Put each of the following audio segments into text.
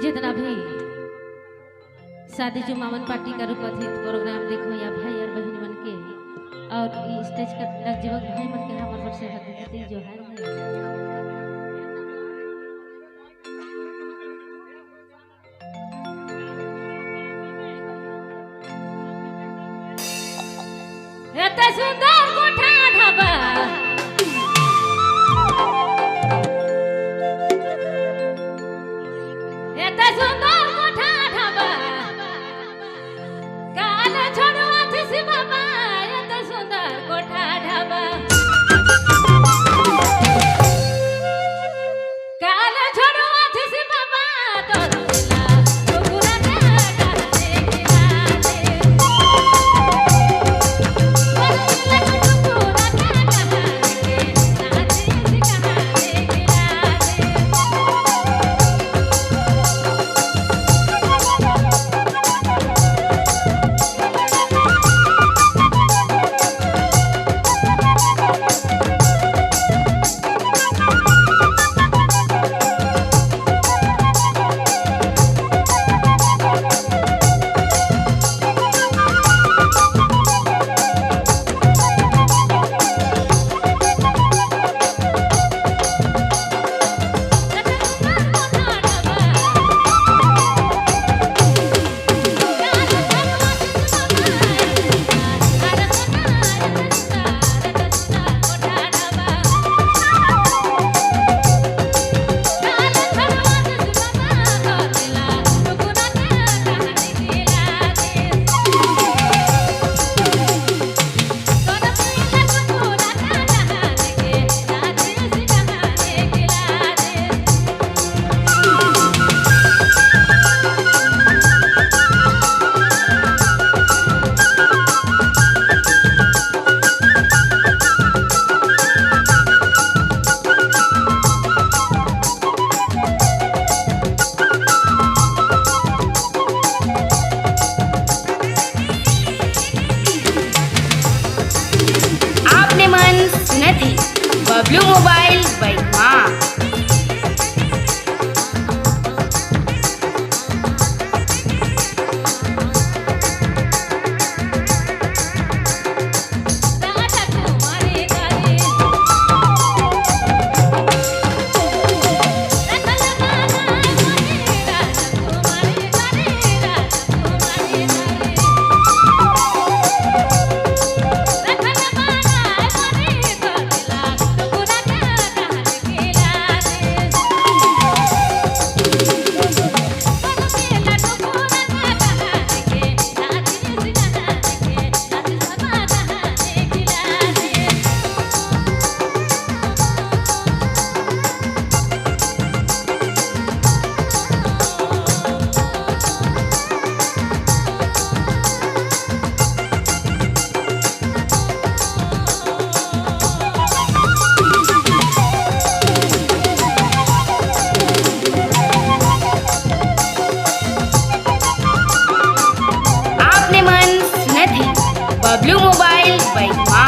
जितना भी शादी जुमावन पार्टी का रूपथित प्रोग्राम देखो या भाई और बहन मन के और स्टेज का नवजुवक भाई मन के हमर वर्ष हाथी जो है एते सुंदर कोठा ढाबा एते सुंदर कोठा ढाबा काल छोड़वा थी बाबा एते सुंदर कोठा ढाबा काल छोड़वा थी बाबा तो दिला तो पूरा बबलू मोबाइल बहिमा बबलू मोबाइल बहिमा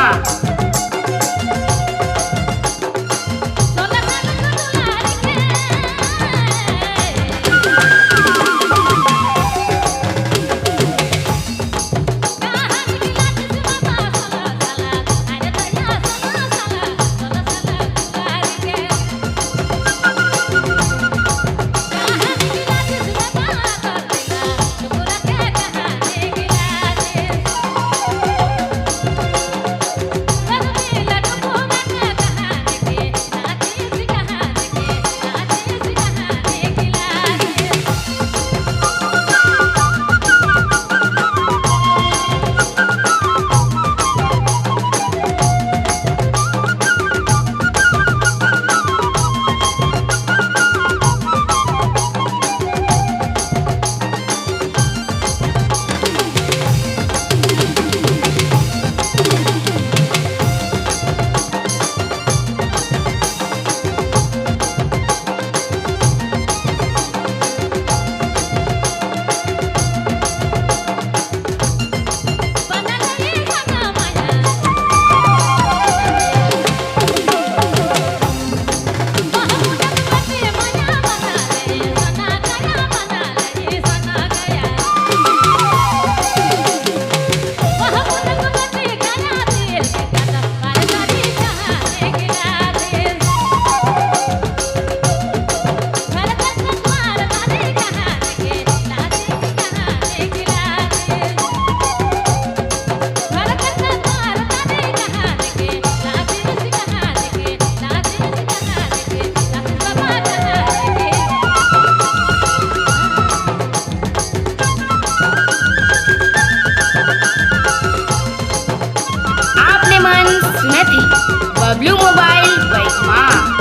बबलू मोबाइल बाइक माँ।